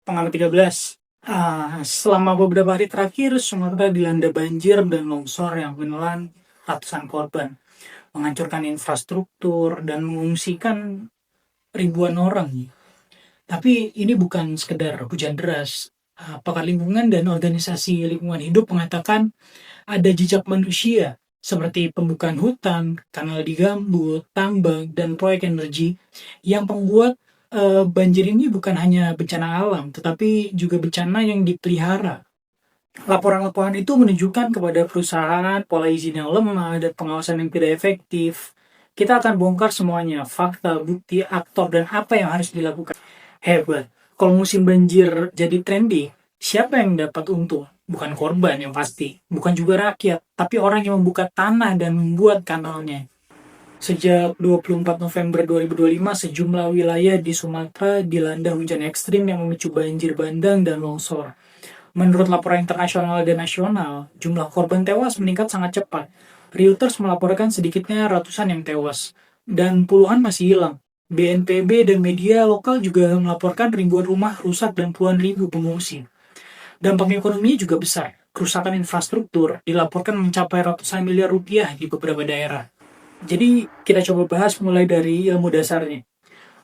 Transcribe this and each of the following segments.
Pengamat 13. Selama beberapa hari terakhir, Sumatera dilanda banjir dan longsor yang menelan ratusan korban, menghancurkan infrastruktur, dan mengungsikan ribuan orang. Tapi ini bukan sekedar hujan deras. Pakar lingkungan dan organisasi lingkungan hidup mengatakan ada jejak manusia, seperti pembukaan hutan, kanal di gambut, tambang, dan proyek energi yang membuat banjir ini bukan hanya bencana alam, tetapi juga bencana yang dipelihara. Laporan-laporan itu menunjukkan kepada perusahaan pola izin yang lemah dan pengawasan yang tidak efektif. Kita akan bongkar semuanya, fakta, bukti, aktor, dan apa yang harus dilakukan. Hebat. Kalau musim banjir jadi trendy, siapa yang dapat untung? Bukan korban yang pasti, bukan juga rakyat, tapi orang yang membuka tanah dan membuat kanalnya. Sejak 24 November 2025, sejumlah wilayah di Sumatera dilanda hujan ekstrim yang memicu banjir bandang dan longsor. Menurut laporan internasional dan nasional, jumlah korban tewas meningkat sangat cepat. Reuters melaporkan sedikitnya ratusan yang tewas, dan puluhan masih hilang. BNPB dan media lokal juga melaporkan ribuan rumah rusak dan puluhan ribu pengungsi. Dampak ekonominya juga besar. Kerusakan infrastruktur dilaporkan mencapai ratusan miliar rupiah di beberapa daerah. Jadi kita coba bahas mulai dari ilmu dasarnya.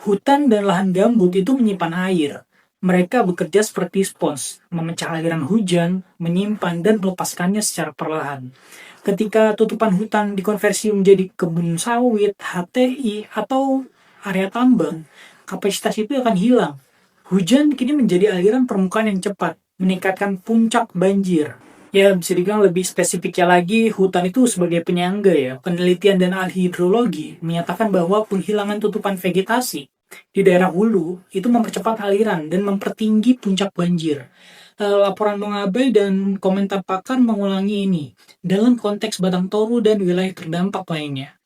Hutan dan lahan gambut itu menyimpan air. Mereka bekerja seperti spons, memecah aliran hujan, menyimpan dan melepaskannya secara perlahan. Ketika tutupan hutan dikonversi menjadi kebun sawit, HTI, atau area tambang, kapasitas itu akan hilang. Hujan kini menjadi aliran permukaan yang cepat, meningkatkan puncak banjir. Ya, bisa dibilang lebih spesifiknya lagi, hutan itu sebagai penyangga ya. Penelitian dan ahli hidrologi menyatakan bahwa penghilangan tutupan vegetasi di daerah hulu itu mempercepat aliran dan mempertinggi puncak banjir. Laporan Mongabai dan komentar pakar mengulangi ini dalam konteks Batang Toru dan wilayah terdampak lainnya.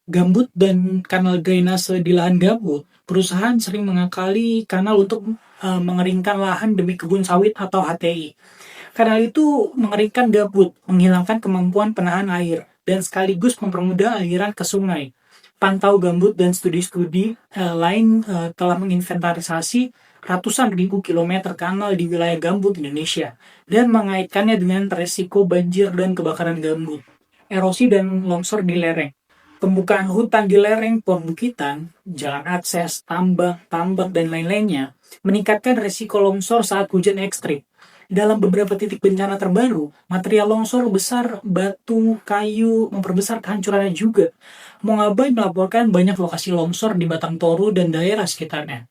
Gambut dan kanal drainase di lahan gambut, perusahaan sering mengakali kanal untuk mengeringkan lahan demi kebun sawit atau HTI. Kanal itu mengeringkan gambut, menghilangkan kemampuan penahan air, dan sekaligus mempermudah aliran ke sungai. Pantau Gambut dan studi-studi lain telah menginventarisasi ratusan ribu kilometer kanal di wilayah gambut Indonesia dan mengaitkannya dengan resiko banjir dan kebakaran gambut. Erosi dan longsor di lereng. Pembukaan hutan di lereng perbukitan, jalan akses, tambak, dan lain-lainnya meningkatkan resiko longsor saat hujan ekstrim. Dalam beberapa titik bencana terbaru, material longsor besar, batu, kayu, memperbesar kehancurannya juga. Mongabai melaporkan banyak lokasi longsor di Batang Toru dan daerah sekitarnya.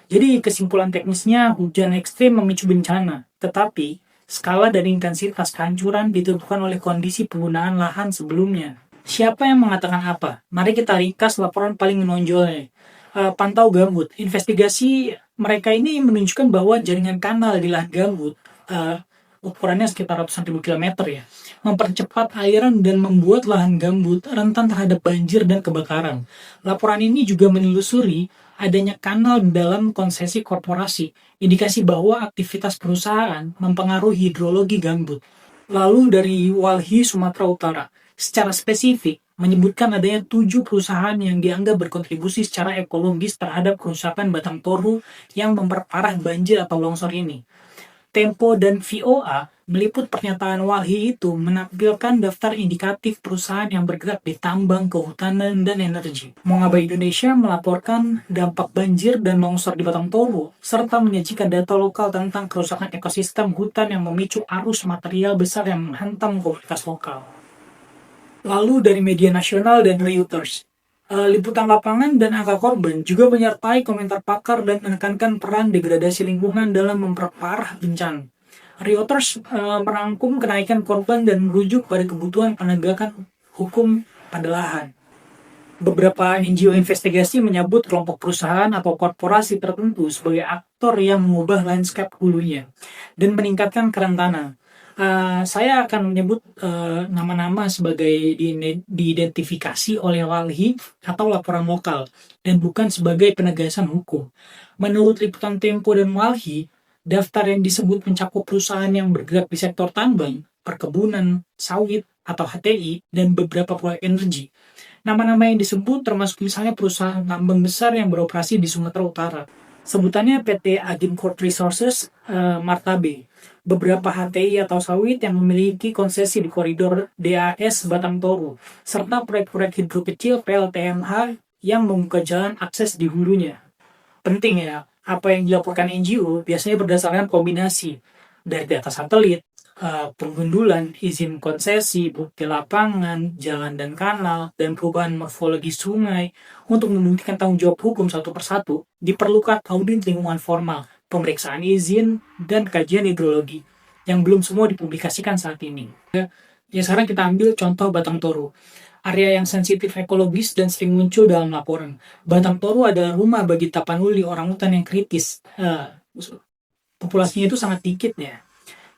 Jadi kesimpulan teknisnya, hujan ekstrim memicu bencana, tetapi skala dan intensitas kehancuran ditentukan oleh kondisi penggunaan lahan sebelumnya. Siapa yang mengatakan apa? Mari kita ringkas laporan paling menonjolnya. Pantau gambut. Investigasi mereka ini menunjukkan bahwa jaringan kanal di lahan gambut, ukurannya sekitar ratusan ribu kilometer ya, mempercepat aliran dan membuat lahan gambut rentan terhadap banjir dan kebakaran. Laporan ini juga menelusuri adanya kanal dalam konsesi korporasi, indikasi bahwa aktivitas perusahaan mempengaruhi hidrologi gambut. Lalu dari Walhi, Sumatera Utara, secara spesifik menyebutkan adanya 7 perusahaan yang dianggap berkontribusi secara ekologis terhadap kerusakan Batang Toru yang memperparah banjir atau longsor ini. Tempo dan VOA meliput pernyataan Walhi itu menampilkan daftar indikatif perusahaan yang bergerak di tambang, kehutanan, dan energi. Mongabai Indonesia melaporkan dampak banjir dan longsor di Batang Toru, serta menyajikan data lokal tentang kerusakan ekosistem hutan yang memicu arus material besar yang menghantam komunitas lokal. Lalu dari media nasional dan Reuters, liputan lapangan dan angka korban juga menyertai komentar pakar dan menekankan peran degradasi lingkungan dalam memperparah bencana. Reuters merangkum kenaikan korban dan merujuk pada kebutuhan penegakan hukum pada lahan. Beberapa NGO investigasi menyebut kelompok perusahaan atau korporasi tertentu sebagai aktor yang mengubah landscape hulunya dan meningkatkan kerentanan. Saya akan menyebut nama-nama sebagai diidentifikasi oleh Walhi atau laporan lokal dan bukan sebagai penegasan hukum. Menurut liputan Tempo dan Walhi, daftar yang disebut mencakup perusahaan yang bergerak di sektor tambang, perkebunan, sawit, atau HTI, dan beberapa proyek energi. Nama-nama yang disebut termasuk misalnya perusahaan tambang besar yang beroperasi di Sumatera Utara. Sebutannya PT Agincourt Resources Martabe. Beberapa HTI atau sawit yang memiliki konsesi di koridor DAS Batang Toru, serta proyek-proyek hidro kecil PLTMH yang membuka jalan akses di hulunya. Penting ya, apa yang dilaporkan NGO biasanya berdasarkan kombinasi dari data satelit, penggundulan, izin konsesi, bukti lapangan, jalan dan kanal, dan perubahan morfologi sungai. Untuk membuktikan tanggung jawab hukum satu persatu, diperlukan audit lingkungan formal, pemeriksaan izin, dan kajian hidrologi, yang belum semua dipublikasikan saat ini. Ya sekarang kita ambil contoh Batang Toru, area yang sensitif ekologis dan sering muncul dalam laporan. Batang Toru adalah rumah bagi tapanuli orangutan yang kritis. Populasinya itu sangat dikit ya.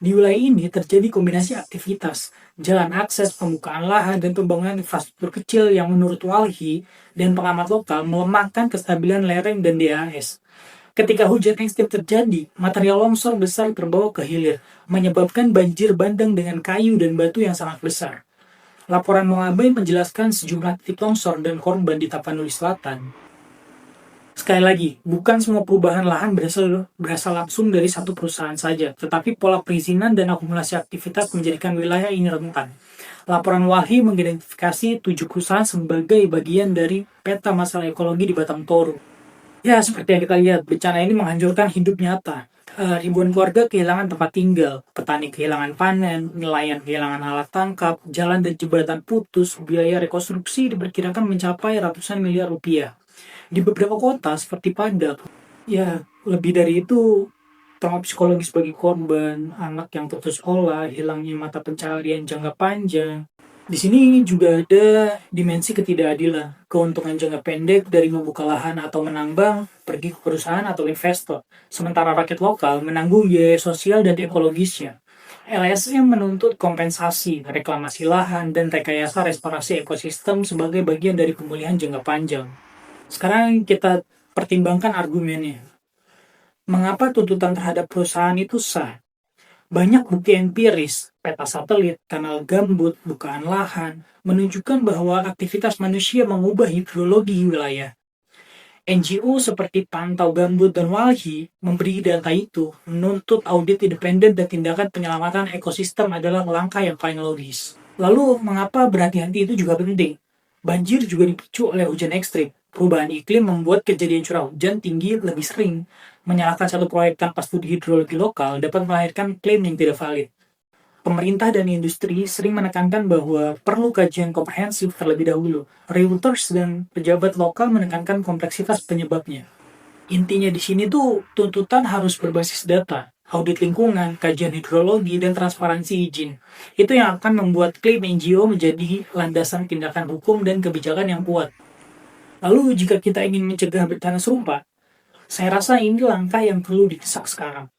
Di wilayah ini terjadi kombinasi aktivitas, jalan akses, pembukaan lahan, dan pembangunan infrastruktur kecil yang menurut Walhi dan pengamat lokal melemahkan kestabilan lereng dan DAS. Ketika hujan ekstrim terjadi, material longsor besar terbawa ke hilir, menyebabkan banjir bandang dengan kayu dan batu yang sangat besar. Laporan Moabe menjelaskan sejumlah titik longsor dan korban di Tapanuli Selatan. Sekali lagi, bukan semua perubahan lahan berasal langsung dari satu perusahaan saja, tetapi pola perizinan dan akumulasi aktivitas menjadikan wilayah ini rentan. Laporan Walhi mengidentifikasi 7 perusahaan sebagai bagian dari peta masalah ekologi di Batang Toru. Ya, seperti yang kita lihat, bencana ini menghancurkan hidup nyata. Ribuan keluarga kehilangan tempat tinggal, petani kehilangan panen, nelayan kehilangan alat tangkap, jalan dan jembatan putus, biaya rekonstruksi diperkirakan mencapai ratusan miliar rupiah. Di beberapa kota seperti Padang, ya lebih dari itu, trauma psikologis bagi korban, anak yang putus sekolah, hilangnya mata pencaharian jangka panjang. Di sini juga ada dimensi ketidakadilan, keuntungan jangka pendek dari membuka lahan atau menambang, pergi ke perusahaan atau investor, sementara rakyat lokal menanggung biaya sosial dan ekologisnya. LSM menuntut kompensasi, reklamasi lahan, dan rekayasa restorasi ekosistem sebagai bagian dari pemulihan jangka panjang. Sekarang kita pertimbangkan argumennya. Mengapa tuntutan terhadap perusahaan itu sah? Banyak bukti empiris, peta satelit, kanal gambut, bukaan lahan, menunjukkan bahwa aktivitas manusia mengubah hidrologi wilayah. NGO seperti Pantau Gambut dan Walhi memberi data itu, menuntut audit independen dan tindakan penyelamatan ekosistem adalah langkah yang paling logis. Lalu, mengapa berhati-hati itu juga penting? Banjir juga dipicu oleh hujan ekstrim. Perubahan iklim membuat kejadian curah hujan tinggi lebih sering. Menyalahkan satu proyek tanpa studi hidrologi lokal dapat melahirkan klaim yang tidak valid. Pemerintah dan industri sering menekankan bahwa perlu kajian komprehensif terlebih dahulu. Reuters dan pejabat lokal menekankan kompleksitas penyebabnya. Intinya di sini tuh tuntutan harus berbasis data, audit lingkungan, kajian hidrologi, dan transparansi izin. Itu yang akan membuat klaim NGO menjadi landasan tindakan hukum dan kebijakan yang kuat. Lalu jika kita ingin mencegah bencana serupa, saya rasa ini langkah yang perlu didesak sekarang.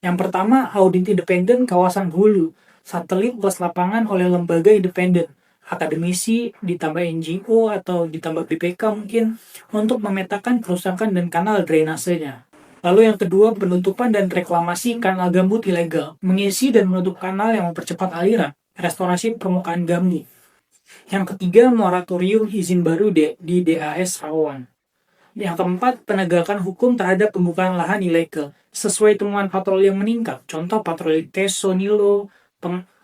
Yang pertama, audit independen kawasan hulu, satelit plus lapangan oleh lembaga independen, akademisi, ditambah NGO atau ditambah BPK mungkin, untuk memetakan kerusakan dan kanal drainasenya. Lalu yang kedua, penutupan dan reklamasi kanal gambut ilegal, mengisi dan menutup kanal yang mempercepat aliran, restorasi permukaan gambut. Yang ketiga, moratorium izin baru di DAS rawan. Yang keempat, penegakan hukum terhadap pembukaan lahan ilegal sesuai temuan patroli yang meningkat. Contoh patroli Teso Nilo,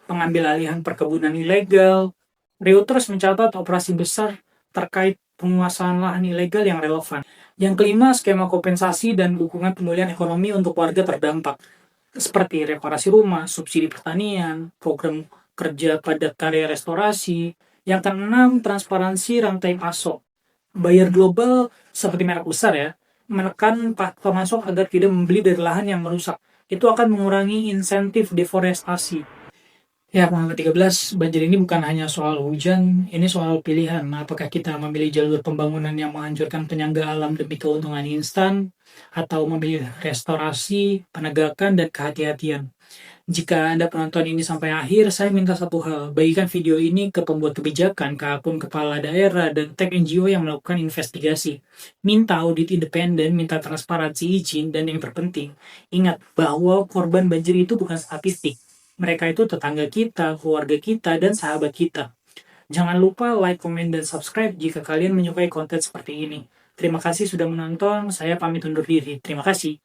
pengambil alihan perkebunan ilegal. Reuters mencatat operasi besar terkait penguasaan lahan ilegal yang relevan. Yang kelima, skema kompensasi dan dukungan pemulihan ekonomi untuk warga terdampak, seperti reparasi rumah, subsidi pertanian, program kerja padat karya restorasi. Yang keenam, transparansi rantai pasok. Buyer global seperti merek besar ya, menekan pemasok agar tidak membeli dari lahan yang merusak. Itu akan mengurangi insentif deforestasi. Ya, yang ke-13, banjir ini bukan hanya soal hujan, ini soal pilihan. Apakah kita memilih jalur pembangunan yang menghancurkan penyangga alam demi keuntungan instan, atau memilih restorasi, penegakan, dan kehati-hatian. Jika Anda penonton ini sampai akhir, saya minta satu hal, bagikan video ini ke pembuat kebijakan, ke akun kepala daerah, dan tag NGO yang melakukan investigasi. Minta audit independen, minta transparansi izin, dan yang terpenting, ingat bahwa korban banjir itu bukan statistik. Mereka itu tetangga kita, keluarga kita, dan sahabat kita. Jangan lupa like, komen, dan subscribe jika kalian menyukai konten seperti ini. Terima kasih sudah menonton, saya pamit undur diri. Terima kasih.